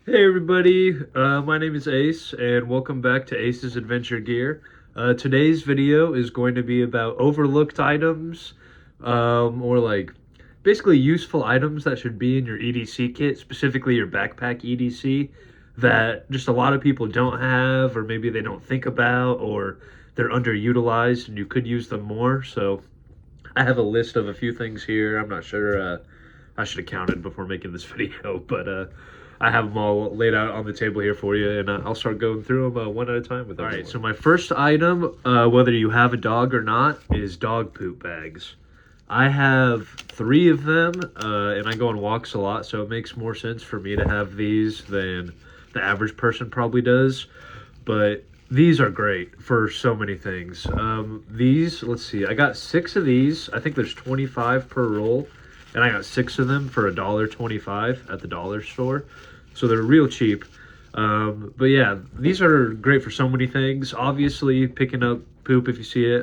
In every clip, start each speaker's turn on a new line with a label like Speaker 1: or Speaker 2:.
Speaker 1: Hey everybody, my name is Ace and welcome back to Ace's Adventure Gear. Today's video is going to be about overlooked items, or like basically useful items that should be in your EDC kit, specifically your backpack EDC, that just a lot of people don't have, or maybe they don't think about, or they're underutilized and you could use them more. So I have a list of a few things here. I'm not sure. I should have counted before making this video, but I have them all laid out on the table here for you, and I'll start going through them one at a time with everyone. All right, so my first item, whether you have a dog or not, is dog poop bags. I have 3 of them, and I go on walks a lot, so it makes more sense for me to have these than the average person probably does. But these are great for so many things. These, let's see, I got 6 of these. I think there's 25 per roll, and I got 6 of them for $1.25 at the dollar store. So they're real cheap. But yeah, these are great for so many things. Obviously, picking up poop if you see it.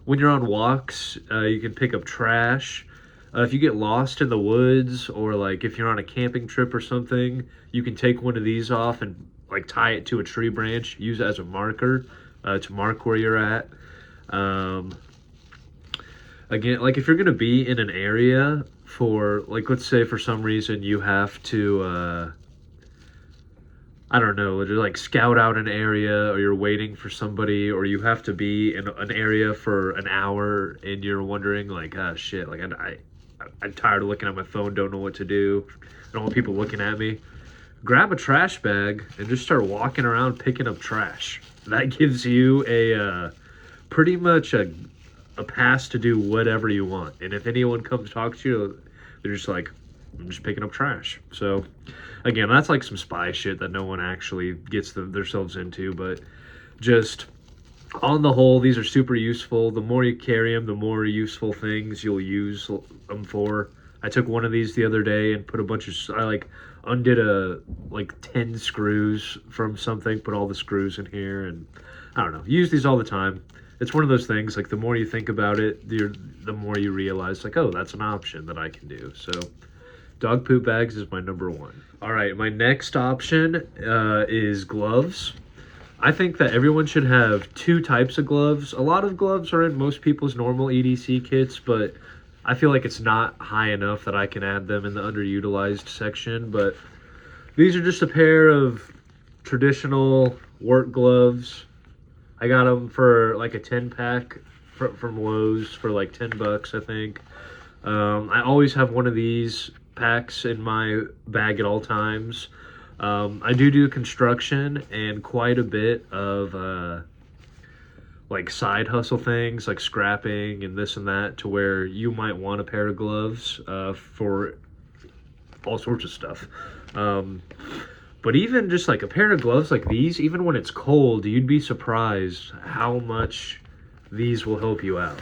Speaker 1: When you're on walks, you can pick up trash. If you get lost in the woods, or like if you're on a camping trip or something, you can take one of these off and like tie it to a tree branch, use it as a marker to mark where you're at. Again, like if you're gonna be in an area for, like, let's say for some reason you have to I don't know, just like scout out an area, or you're waiting for somebody, or you have to be in an area for an hour and you're wondering like, ah, shit, like I'm tired of looking at my phone, don't know what to do, I don't want people looking at me. Grab a trash bag and just start walking around picking up trash. That gives you a pretty much a pass to do whatever you want. And if anyone comes talk to you, they're just like, I'm just picking up trash. So again, that's like some spy shit that no one actually gets themselves into, but just on the whole, these are super useful. The more you carry them, the more useful things you'll use them for. I took one of these the other day and put a bunch of, I like undid like 10 screws from something, put all the screws in here, and I don't know, use these all the time. It's one of those things, like the more you think about it, the more you realize like, oh, that's an option that I can do. So dog poop bags is my number 1. All right, my next option is gloves. I think that everyone should have 2 types of gloves. A lot of gloves are in most people's normal EDC kits, but I feel like it's not high enough that I can add them in the underutilized section. But these are just a pair of traditional work gloves. I got them for like a 10-pack from Lowe's for like $10, I think. I always have one of these packs in my bag at all times. I do construction and quite a bit of like side hustle things, like scrapping and this and that, to where you might want a pair of gloves for all sorts of stuff. But even just like a pair of gloves like these, even when it's cold, you'd be surprised how much these will help you out.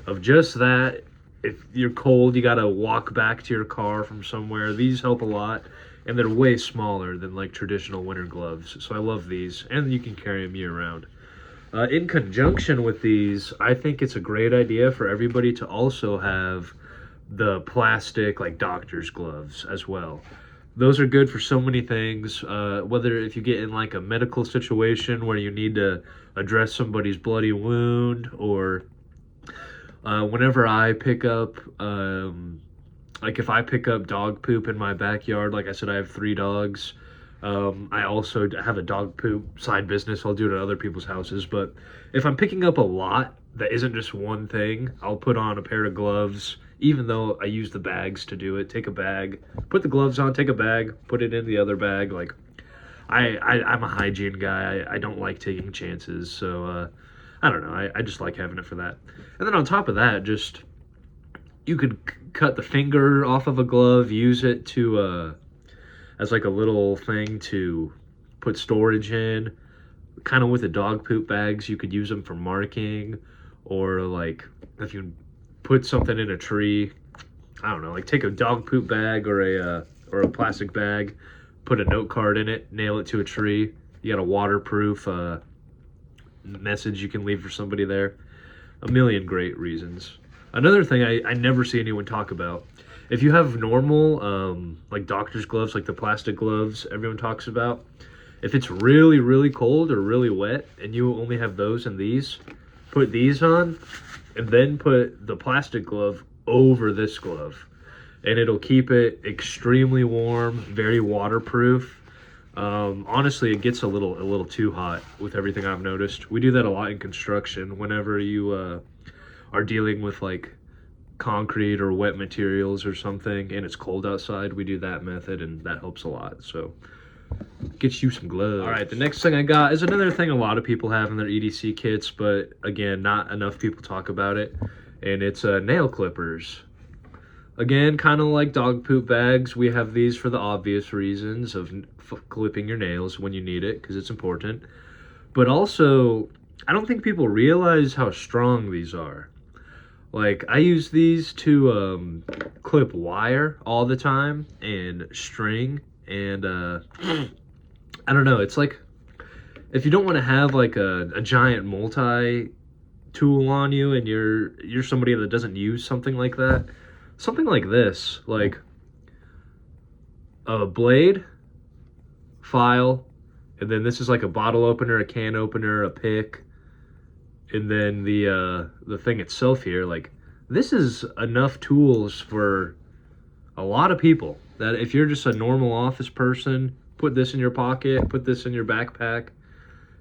Speaker 1: Of just that, if you're cold, you gotta walk back to your car from somewhere, these help a lot, and they're way smaller than like traditional winter gloves. So I love these, and you can carry them year round. In conjunction with these, I think it's a great idea for everybody to also have the plastic like doctor's gloves as well. Those are good for so many things, whether if you get in like a medical situation where you need to address somebody's bloody wound, or whenever I pick up, like if I pick up dog poop in my backyard, like I said, I have 3 dogs. I also have a dog poop side business. I'll do it at other people's houses. But if I'm picking up a lot that isn't just one thing, I'll put on a pair of gloves, even though I use the bags to do it. Take a bag, put the gloves on, take a bag, put it in the other bag. Like I'm a hygiene guy. I don't like taking chances. So I don't know. I just like having it for that. And then on top of that, just you could cut the finger off of a glove, use it to as like a little thing to put storage in. Kind of with the dog poop bags, you could use them for marking, or like if you put something in a tree, I don't know, like take a dog poop bag or a plastic bag, put a note card in it, nail it to a tree. You got a waterproof message you can leave for somebody there. A million great reasons. Another thing I never see anyone talk about If you have normal, like doctor's gloves, like the plastic gloves everyone talks about, if it's really, really cold or really wet and you only have those and these, put these on and then put the plastic glove over this glove. And it'll keep it extremely warm, very waterproof. Honestly, it gets a little too hot with everything I've noticed. We do that a lot in construction. Whenever you are dealing with like concrete or wet materials or something, and it's cold outside, we do that method, and that helps a lot. So, get you some gloves. All right, the next thing I got is another thing a lot of people have in their EDC kits, but again, not enough people talk about it, and it's nail clippers. Again, kind of like dog poop bags, we have these for the obvious reasons of clipping your nails when you need it, because it's important. But also, I don't think people realize how strong these are. Like, I use these to clip wire all the time, and string, and I don't know, it's like, if you don't want to have like a giant multi-tool on you, and you're somebody that doesn't use something like that, something like this, like a blade, file, and then this is like a bottle opener, a can opener, a pick, and then the thing itself here, like, this is enough tools for a lot of people. That if you're just a normal office person, put this in your pocket, put this in your backpack,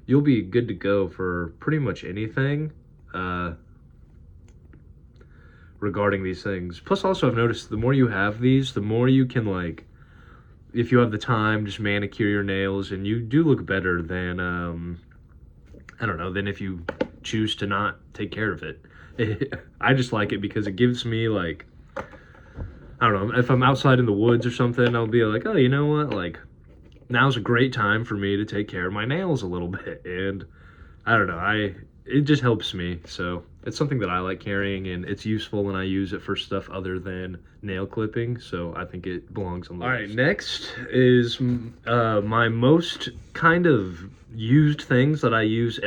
Speaker 1: you'll be good to go for pretty much anything regarding these things. Plus, also, I've noticed the more you have these, the more you can, like, if you have the time, just manicure your nails, and you do look better than, I don't know, than if you choose to not take care of it. I just like it because it gives me, like, I don't know, if I'm outside in the woods or something, I'll be like, oh, you know what, like, now's a great time for me to take care of my nails a little bit, and I don't know, it just helps me. So it's something that I like carrying, and it's useful when I use it for stuff other than nail clipping, so I think it belongs on the list. All right, next is my most kind of used things that I use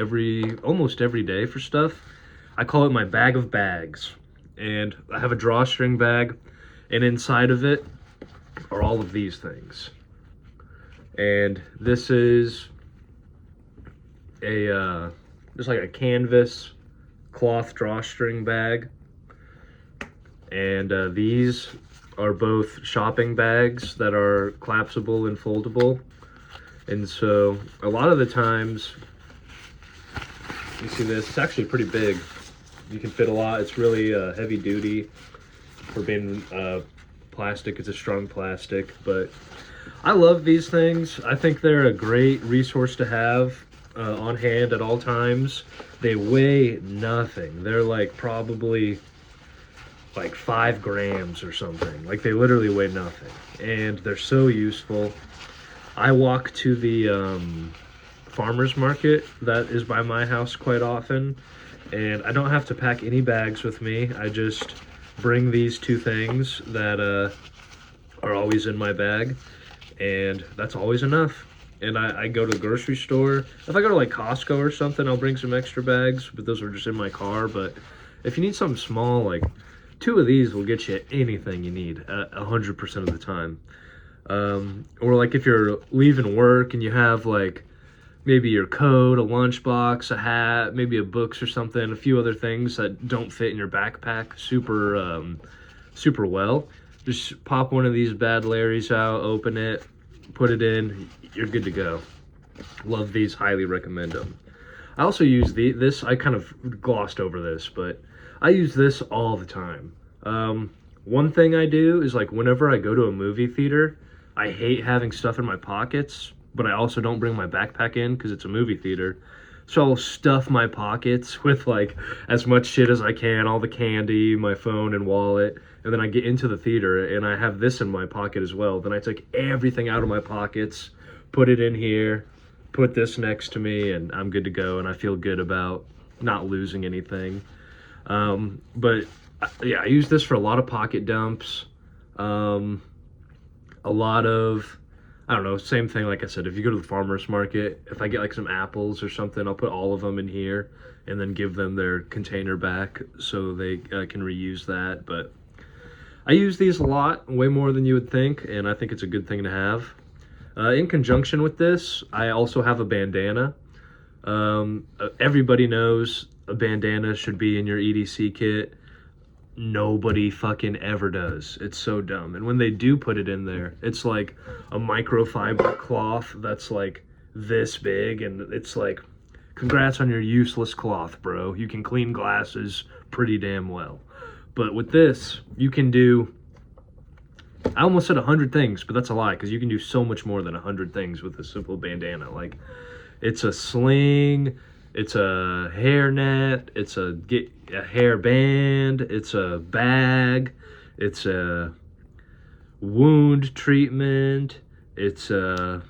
Speaker 1: almost every day for stuff. I call it my bag of bags, and I have a drawstring bag, and inside of it are all of these things. And this is just like a canvas cloth drawstring bag, and these are both shopping bags that are collapsible and foldable. And so a lot of the times, you see this, it's actually pretty big. You can fit a lot. It's really heavy duty for being plastic. It's a strong plastic, but I love these things. I think they're a great resource to have on hand at all times. They weigh nothing. They're like probably like 5 grams or something. Like, they literally weigh nothing, and they're so useful. I walk to the farmer's market that is by my house quite often, and I don't have to pack any bags with me. I just bring these 2 things that are always in my bag, and that's always enough. And I go to the grocery store. If I go to like Costco or something, I'll bring some extra bags, but those are just in my car. But if you need something small, like 2 of these will get you anything you need 100% of the time. Or like if you're leaving work and you have like maybe your coat, a lunchbox, a hat, maybe a books or something, a few other things that don't fit in your backpack super well, just pop one of these Bad Larrys out, open it, put it in, you're good to go. Love these, highly recommend them. I also use this, I kind of glossed over this, but I use this all the time. One thing I do is, like, whenever I go to a movie theater, I hate having stuff in my pockets, but I also don't bring my backpack in because it's a movie theater. So I'll stuff my pockets with like as much shit as I can, all the candy, my phone and wallet, and then I get into the theater and I have this in my pocket as well. Then I take everything out of my pockets, put it in here, put this next to me, and I'm good to go, and I feel good about not losing anything. But yeah, I use this for a lot of pocket dumps, a lot of, I don't know, same thing, like I said, if you go to the farmer's market, if I get like some apples or something, I'll put all of them in here and then give them their container back so they can reuse that. But I use these a lot, way more than you would think, and I think it's a good thing to have. In conjunction with this, I also have a bandana. Everybody knows a bandana should be in your EDC kit. Nobody fucking ever does. It's so dumb. And when they do put it in there, it's like a microfiber cloth that's like this big, and it's like, congrats on your useless cloth, bro. You can clean glasses pretty damn well. But with this, you can do, I almost said 100 things, but that's a lie, because you can do so much more than 100 things with a simple bandana. Like, it's a sling, it's a hairnet, it's a hair band, it's a bag, it's a wound treatment, it's a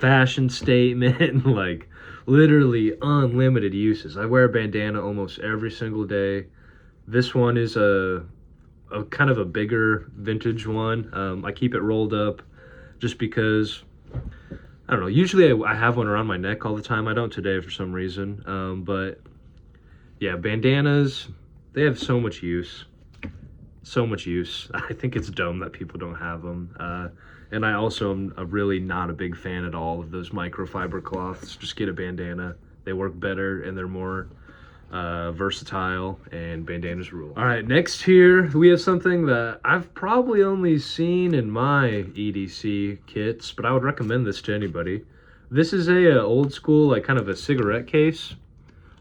Speaker 1: fashion statement, like literally unlimited uses. I wear a bandana almost every single day. This one is a kind of a bigger vintage one. I keep it rolled up just because, I don't know, usually I have one around my neck all the time. I don't today for some reason. But yeah, bandanas, they have so much use. So much use. I think it's dumb that people don't have them. And I also am really not a big fan at all of those microfiber cloths. Just get a bandana. They work better and they're more versatile, and bandanas rule. All right, next here we have something that I've probably only seen in my EDC kits, but I would recommend this to anybody. This is a old school, like kind of a cigarette case.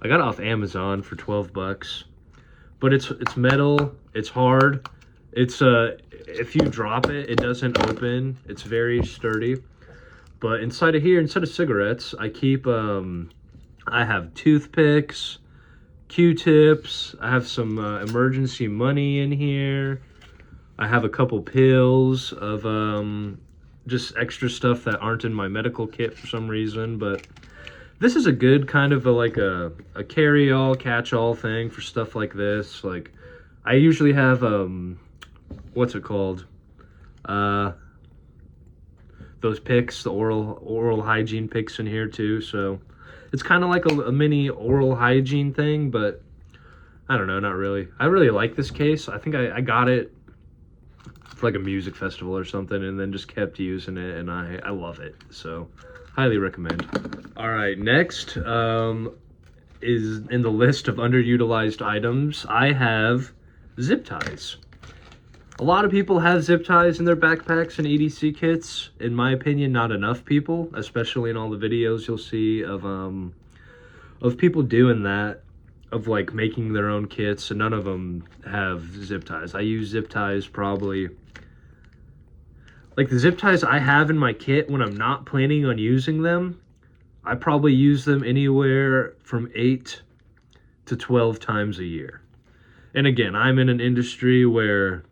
Speaker 1: I got it off Amazon for 12 bucks, but it's metal, it's hard. It's if you drop it, it doesn't open. It's very sturdy. But inside of here, instead of cigarettes, I keep I have toothpicks, Q-tips, I have some emergency money in here. I have a couple pills of just extra stuff that aren't in my medical kit for some reason, but this is a good kind of like a carry-all, catch-all thing for stuff like this. Like, I usually have what's it called? Those picks, the oral hygiene picks in here too, so it's kind of like a mini oral hygiene thing, but I don't know, not really. I really like this case. I think I got it for like a music festival or something, and then just kept using it, and I love it. So, highly recommend. All right, next is in the list of underutilized items, I have zip ties. A lot of people have zip ties in their backpacks and EDC kits. In my opinion, not enough people, especially in all the videos you'll see of people doing that, of like making their own kits, and none of them have zip ties. I use zip ties probably, like the zip ties I have in my kit when I'm not planning on using them, I probably use them anywhere from 8 to 12 times a year. And again, I'm in an industry where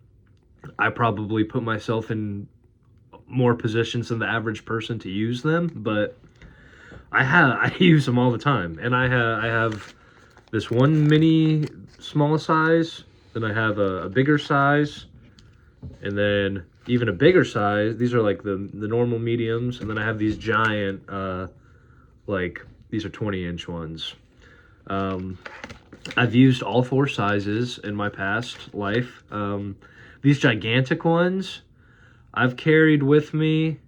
Speaker 1: I probably put myself in more positions than the average person to use them, but I use them all the time. And I have this one mini small size, then I have a bigger size, and then even a bigger size. These are like the normal mediums, and then I have these giant, like these are 20-inch ones. I've used all 4 sizes in my past life. These gigantic ones, I've carried with me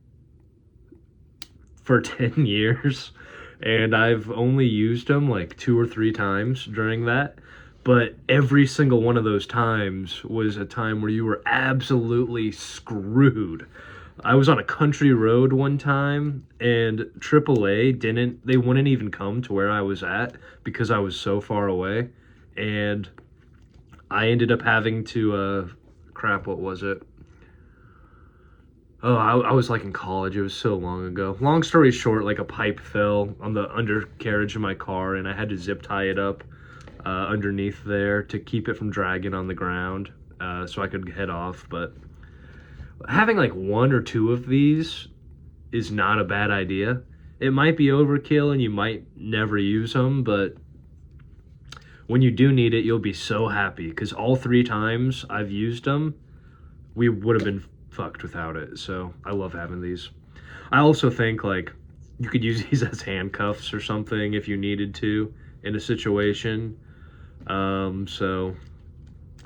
Speaker 1: for 10 years, and I've only used them like 2 or 3 times during that. But every single one of those times was a time where you were absolutely screwed. I was on a country road one time, and AAA they wouldn't even come to where I was at because I was so far away, and I ended up having to crap, what was it? Oh, I was like in college. It was so long ago. Long story short, like a pipe fell on the undercarriage of my car, and I had to zip tie it up underneath there to keep it from dragging on the ground, so I could head off. But having like 1 or 2 of these is not a bad idea. It might be overkill and you might never use them, but when you do need it, you'll be so happy, because all 3 times I've used them, we would have been fucked without it. So I love having these. I also think like you could use these as handcuffs or something if you needed to in a situation. So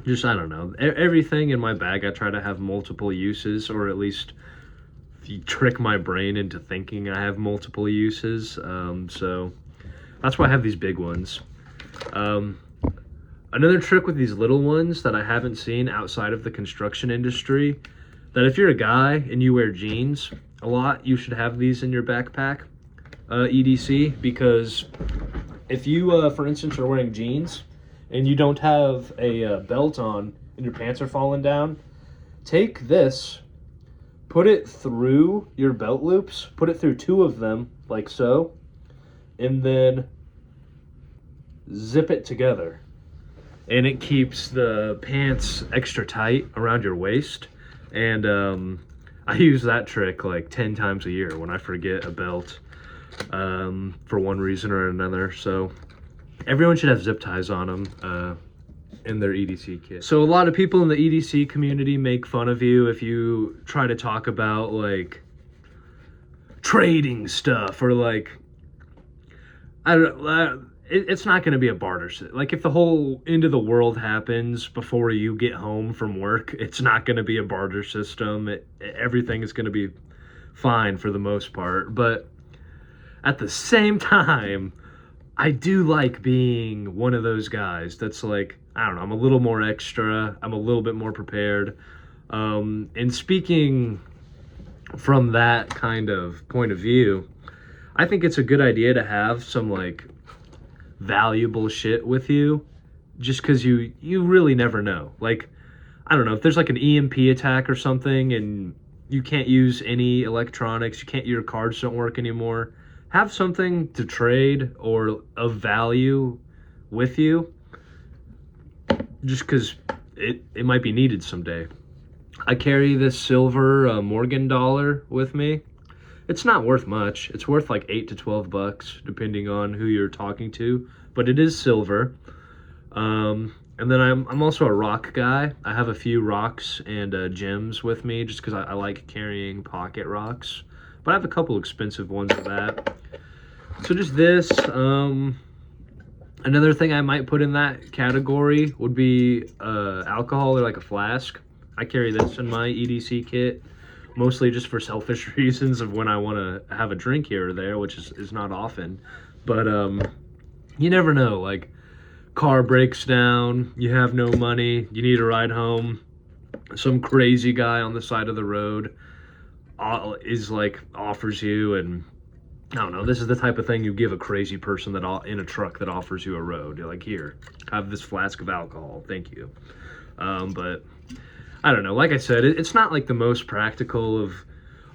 Speaker 1: just, I don't know, everything in my bag I try to have multiple uses, or at least trick my brain into thinking I have multiple uses. So that's why I have these big ones. Another trick with these little ones that I haven't seen outside of the construction industry, that if you're a guy and you wear jeans a lot, you should have these in your backpack, EDC, because if you, for instance, are wearing jeans and you don't have a belt on and your pants are falling down, take this, put it through your belt loops, put it through 2 of them, like so, and then zip it together. And it keeps the pants extra tight around your waist. And I use that trick like 10 times a year when I forget a belt for one reason or another. So everyone should have zip ties on them in their EDC kit. So a lot of people in the EDC community make fun of you if you try to talk about like trading stuff, or like, it's not going to be a barter system. Like, if the whole end of the world happens before you get home from work, it's not going to be a barter system. Everything is going to be fine for the most part. But at the same time, I do like being one of those guys that's like, I don't know, I'm a little more extra. I'm a little bit more prepared. And speaking from that kind of point of view, I think it's a good idea to have some like valuable shit with you, just because you really never know. Like, I don't know, if there's like an EMP attack or something and you can't use any electronics, your cards don't work anymore, have something to trade or of value with you, just because it might be needed someday. I carry this silver Morgan dollar with me. It's not worth much. It's worth like $8 to $12, depending on who you're talking to, but it is silver. And then I'm also a rock guy. I have a few rocks and gems with me, just because I like carrying pocket rocks. But I have a couple expensive ones of that. So just this. Another thing I might put in that category would be alcohol, or like a flask. I carry this in my EDC kit, mostly just for selfish reasons of when I want to have a drink here or there, which is not often. But you never know, like, car breaks down, you have no money, you need a ride home, some crazy guy on the side of the road is like offers you, and I don't know, this is the type of thing you give a crazy person that in a truck that offers you a road. You're like, here, have this flask of alcohol, thank you. But I don't know, like I said, it's not like the most practical of,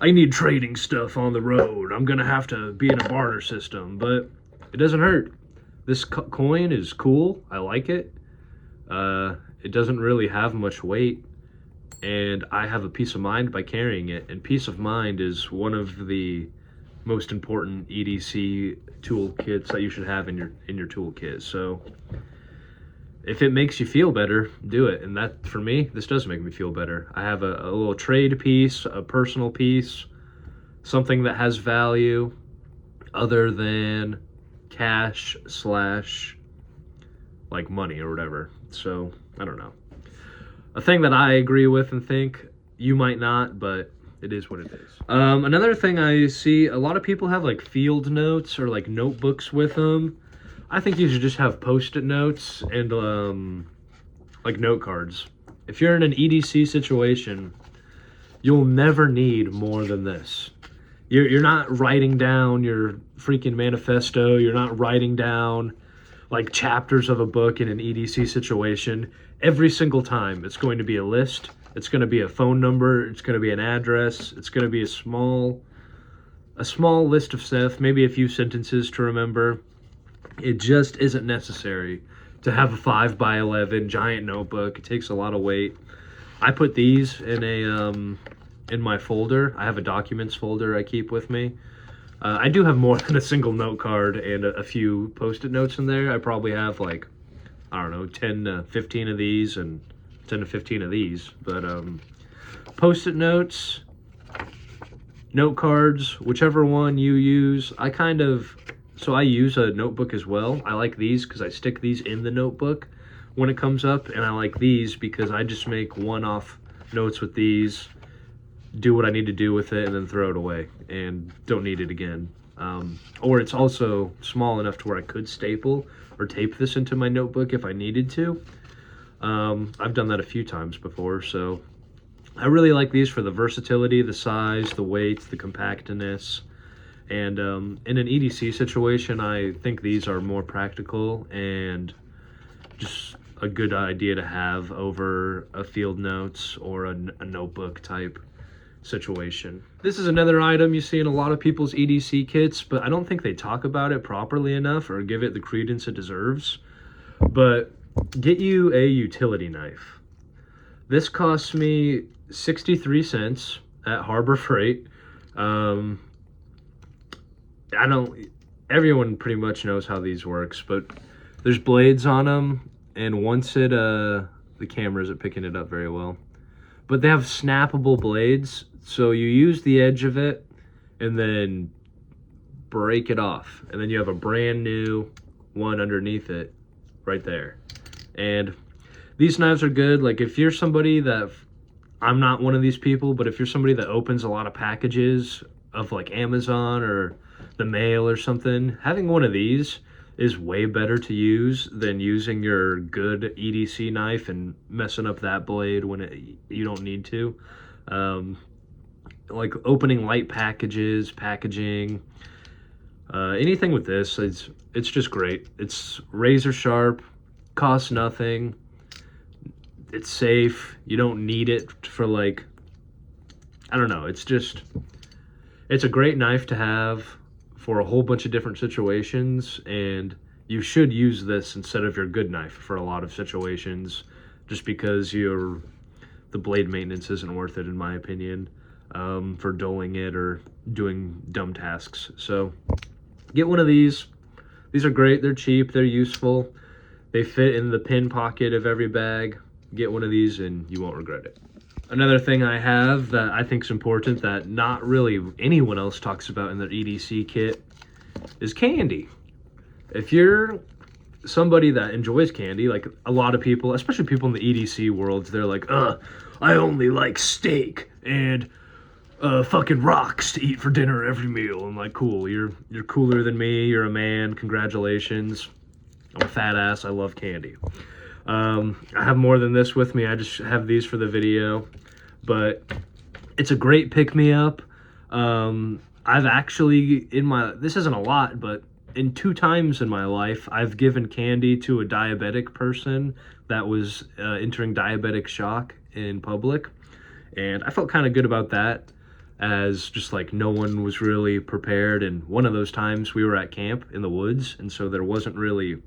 Speaker 1: I need trading stuff on the road, I'm gonna have to be in a barter system, but it doesn't hurt. This coin is cool, I like it. It doesn't really have much weight, and I have a peace of mind by carrying it, and peace of mind is one of the most important EDC toolkits that you should have in your toolkit. So if it makes you feel better, do it. And that, for me, this does make me feel better. I have a little trade piece, a personal piece, something that has value other than cash / like money or whatever. So I don't know, a thing that I agree with and think you might not, but it is what it is. Another thing I see, a lot of people have like field notes or like notebooks with them. I think you should just have Post-it notes and like note cards. If you're in an EDC situation, you'll never need more than this. You're not writing down your freaking manifesto. You're not writing down like chapters of a book in an EDC situation. Every single time, it's going to be a list. It's going to be a phone number. It's going to be an address. It's going to be a small list of stuff, maybe a few sentences to remember. It just isn't necessary to have a 5x11 giant notebook. It takes a lot of weight. I put these in my folder. I have a documents folder I keep with me. I do have more than a single note card and a few Post-it notes in there. I probably have like, I don't know, 10 to 15 of these and 10 to 15 of these. But Post-it notes, note cards, whichever one you use. So I use a notebook as well. I like these because I stick these in the notebook when it comes up, and I like these because I just make one-off notes with these, do what I need to do with it, and then throw it away, and don't need it again. Or it's also small enough to where I could staple or tape this into my notebook if I needed to. I've done that a few times before, so I really like these for the versatility, the size, the weight, the compactness. And in an EDC situation, I think these are more practical and just a good idea to have over a field notes or a notebook type situation. This is another item you see in a lot of people's EDC kits, but I don't think they talk about it properly enough or give it the credence it deserves. But get you a utility knife. This cost me 63 cents at Harbor Freight. Everyone pretty much knows how these works, but there's blades on them, and once the camera isn't picking it up very well, but they have snappable blades, so you use the edge of it and then break it off, and then you have a brand new one underneath it right there. And these knives are good, like if you're somebody that, I'm not one of these people, but if you're somebody that opens a lot of packages of like Amazon or the mail or something, having one of these is way better to use than using your good EDC knife and messing up that blade when you don't need to. Like opening light packages, packaging, anything with this, it's just great. It's razor sharp, costs nothing, it's safe, you don't need it for like, I don't know, it's a great knife to have for a whole bunch of different situations, and you should use this instead of your good knife for a lot of situations, just because the blade maintenance isn't worth it in my opinion, for dulling it or doing dumb tasks. So get one of these. These are great, they're cheap, they're useful, they fit in the pin pocket of every bag. Get one of these and you won't regret it. Another thing I have that I think is important that not really anyone else talks about in their EDC kit is candy. If you're somebody that enjoys candy, like a lot of people, especially people in the EDC world, they're like, I only like steak and fucking rocks to eat for dinner every meal. I'm like, cool, you're cooler than me, you're a man, congratulations. I'm a fat ass, I love candy. I have more than this with me, I just have these for the video, but it's a great pick-me-up. I've actually, this isn't a lot, but in 2 times in my life, I've given candy to a diabetic person that was entering diabetic shock in public, and I felt kind of good about that, as just like no one was really prepared. And one of those times we were at camp in the woods, and so there wasn't really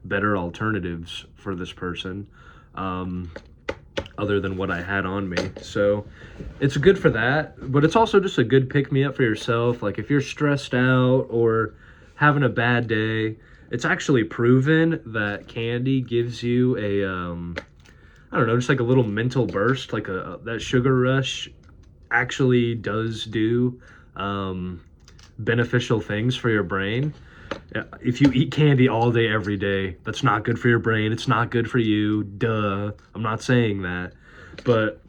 Speaker 1: better alternatives for this person other than what I had on me. So it's good for that, but it's also just a good pick-me-up for yourself. Like if you're stressed out or having a bad day, it's actually proven that candy gives you a I don't know, just like a little mental burst, like that sugar rush actually does do beneficial things for your brain. If you eat candy all day, every day, that's not good for your brain. It's not good for you. Duh. I'm not saying that. But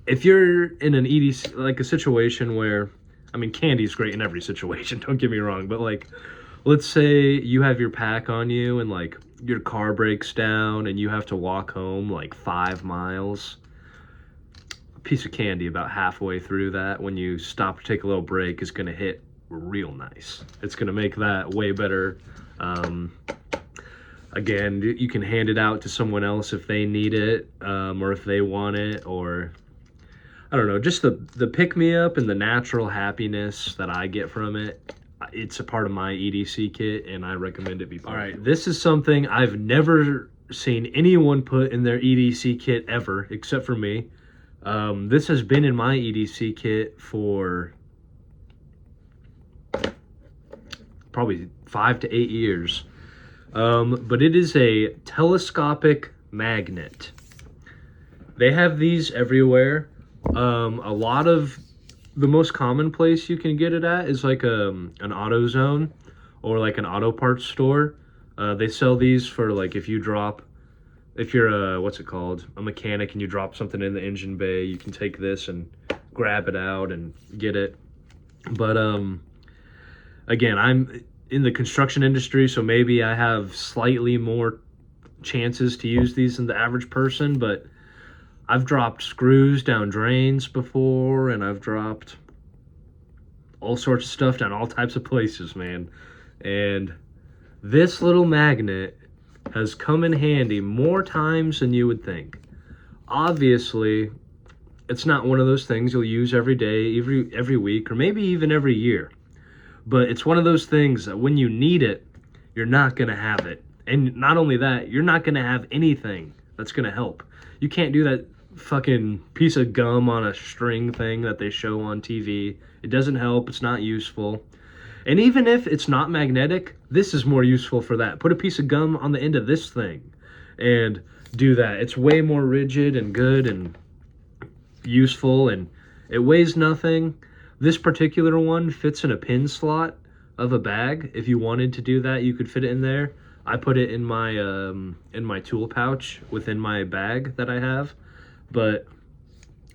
Speaker 1: if you're in an EDC, like a situation where, I mean, candy's great in every situation, don't get me wrong, but like, let's say you have your pack on you and like your car breaks down and you have to walk home like 5 miles. A piece of candy about halfway through that, when you stop to take a little break, is going to hit real nice. It's gonna make that way better. Again, you can hand it out to someone else if they need it, or if they want it, or I don't know, just the pick-me-up and the natural happiness that I get from it. It's a part of my EDC kit, and I recommend it be part. All right, this is something I've never seen anyone put in their EDC kit ever, except for me. This has been in my EDC kit for probably 5 to 8 years, but it is a telescopic magnet. They have these everywhere. A lot of the most common place you can get it at is like an AutoZone or like an auto parts store. They sell these for like if you drop if you're what's it called, a mechanic, and you drop something in the engine bay, you can take this and grab it out and get it. But again, I'm in the construction industry, so maybe I have slightly more chances to use these than the average person, but I've dropped screws down drains before, and I've dropped all sorts of stuff down all types of places, man. And this little magnet has come in handy more times than you would think. Obviously, it's not one of those things you'll use every day, every week, or maybe even every year. But it's one of those things that when you need it, you're not going to have it. And not only that, you're not going to have anything that's going to help. You can't do that fucking piece of gum on a string thing that they show on TV. It doesn't help. It's not useful. And even if it's not magnetic, this is more useful for that. Put a piece of gum on the end of this thing and do that. It's way more rigid and good and useful, and it weighs nothing. This particular one fits in a pin slot of a bag. If you wanted to do that, you could fit it in there. I put it in my tool pouch within my bag that I have. But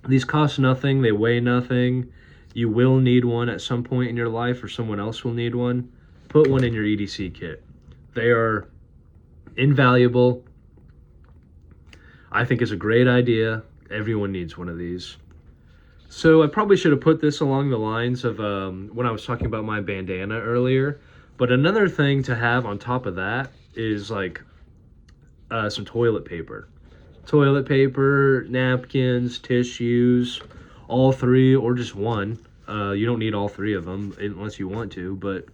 Speaker 1: these cost nothing. They weigh nothing. You will need one at some point in your life, or someone else will need one. Put one in your EDC kit. They are invaluable. I think it's a great idea. Everyone needs one of these. So I probably should have put this along the lines of when I was talking about my bandana earlier. But another thing to have on top of that is like some toilet paper. Toilet paper, napkins, tissues, all three or just one. You don't need all three of them unless you want to, but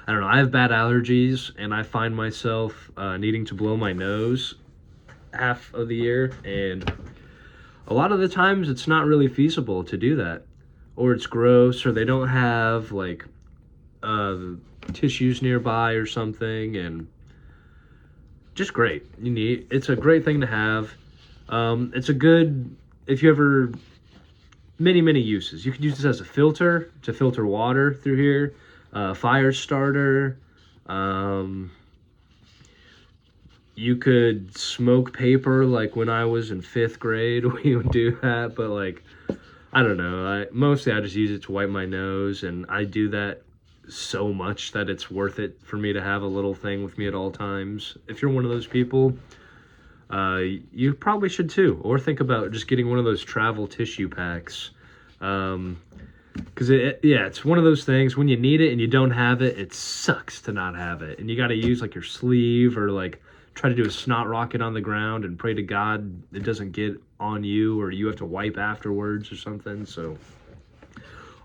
Speaker 1: I don't know. I have bad allergies, and I find myself needing to blow my nose half of the year, and a lot of the times it's not really feasible to do that, or it's gross, or they don't have like tissues nearby or something, and just great. It's a great thing to have. It's a good, if you ever, many uses. You could use this as a filter to filter water through here, fire starter. You could smoke paper, like when I was in 5th grade, we would do that, but like, I don't know. Mostly I just use it to wipe my nose, and I do that so much that it's worth it for me to have a little thing with me at all times. If you're one of those people, you probably should too, or think about just getting one of those travel tissue packs. Because it's one of those things, when you need it and you don't have it, it sucks to not have it, and you got to use like your sleeve, or like try to do a snot rocket on the ground and pray to God it doesn't get on you, or you have to wipe afterwards or something. So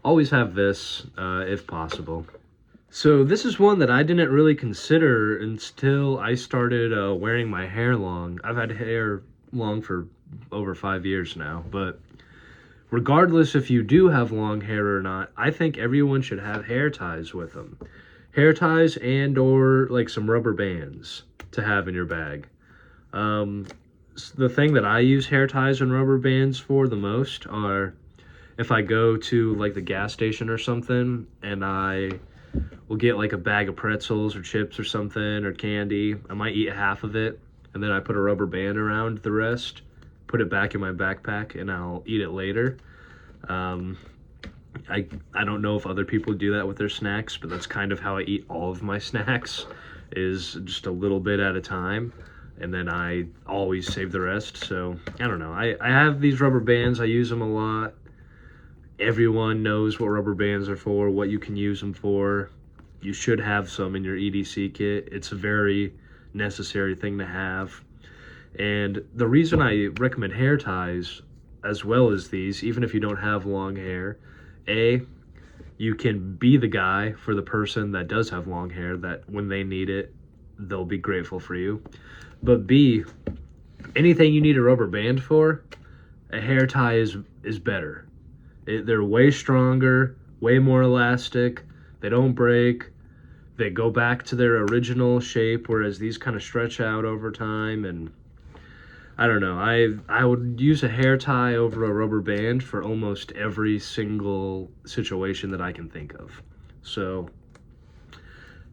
Speaker 1: always have this if possible. So this is one that I didn't really consider until I started wearing my hair long. I've had hair long for over 5 years now, but regardless if you do have long hair or not, I think everyone should have hair ties with them. Hair ties and or like some rubber bands to have in your bag. The thing that I use hair ties and rubber bands for the most are if I go to like the gas station or something, and I will get like a bag of pretzels or chips or something, or candy. I might eat half of it, and then I put a rubber band around the rest, put it back in my backpack, and I'll eat it later. I don't know if other people do that with their snacks, but that's kind of how I eat all of my snacks, is just a little bit at a time, and then I always save the rest. So I don't know. I have these rubber bands. I use them a lot. Everyone knows what rubber bands are for, what you can use them for. You should have some in your EDC kit. It's a very necessary thing to have. And the reason I recommend hair ties as well as these, even if you don't have long hair, you can be the guy for the person that does have long hair, that when they need it, they'll be grateful for you. But B, anything you need a rubber band for, a hair tie is better. They're way stronger, way more elastic, they don't break, they go back to their original shape, whereas these kind of stretch out over time. And I don't know, I would use a hair tie over a rubber band for almost every single situation that I can think of. So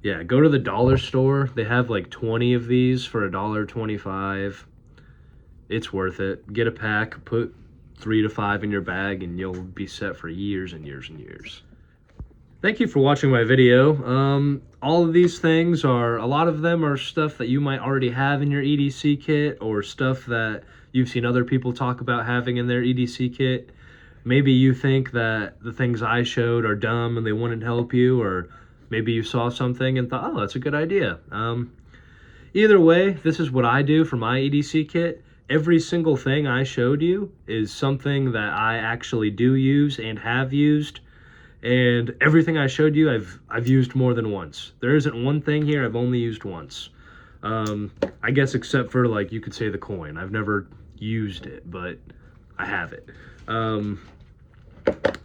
Speaker 1: Yeah, go to the dollar store. They have like 20 of these for $1.25. It's worth it. Get a pack, put 3 to 5 in your bag, and you'll be set for years and years and years. Thank you for watching my video. All of these things a lot of them are stuff that you might already have in your EDC kit, or stuff that you've seen other people talk about having in their EDC kit. Maybe you think that the things I showed are dumb and they wouldn't help you, or maybe you saw something and thought, oh, that's a good idea. Either way, this is what I do for my EDC kit. Every single thing I showed you is something that I actually do use and have used. And everything I showed you, I've used more than once. There isn't one thing here I've only used once. I guess except for, like, you could say the coin. I've never used it, but I have it.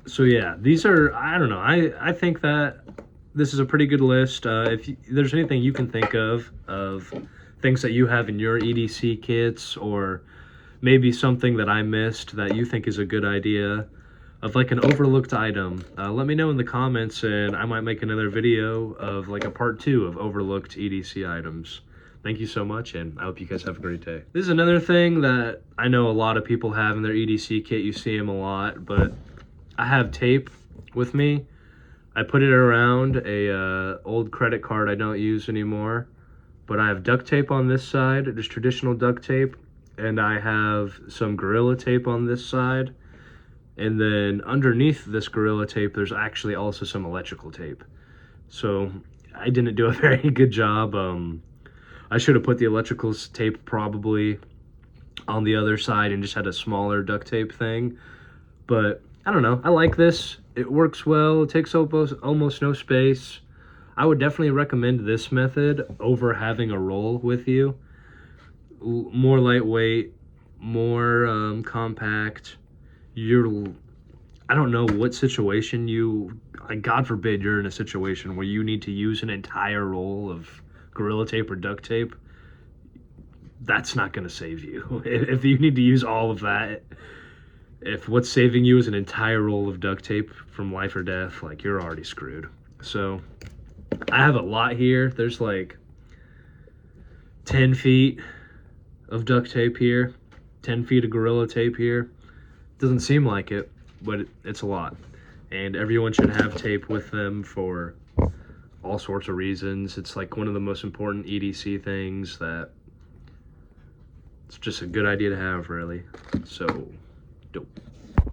Speaker 1: So yeah, these are, I don't know, I think that this is a pretty good list. If there's anything you can think of things that you have in your EDC kits, or maybe something that I missed that you think is a good idea, of like an overlooked item, let me know in the comments, and I might make another video of like a part 2 of overlooked EDC items. Thank you so much, and I hope you guys have a great day. This is another thing that I know a lot of people have in their EDC kit. You see them a lot, but I have tape with me. I put it around a old credit card I don't use anymore, but I have duct tape on this side, just traditional duct tape, and I have some Gorilla tape on this side. And then underneath this Gorilla tape, there's actually also some electrical tape. So I didn't do a very good job. I should have put the electrical tape probably on the other side and just had a smaller duct tape thing. But I don't know. I like this. It works well. It takes almost no space. I would definitely recommend this method over having a roll with you. More lightweight, more compact. I don't know what situation like, God forbid you're in a situation where you need to use an entire roll of Gorilla tape or duct tape. That's not going to save you. If you need to use all of that, if what's saving you is an entire roll of duct tape from life or death, like, you're already screwed. So I have a lot here. There's like 10 feet of duct tape here, 10 feet of Gorilla tape here. Doesn't seem like it, but it's a lot. And everyone should have tape with them for all sorts of reasons. It's like one of the most important EDC things that it's just a good idea to have, really. So, dope.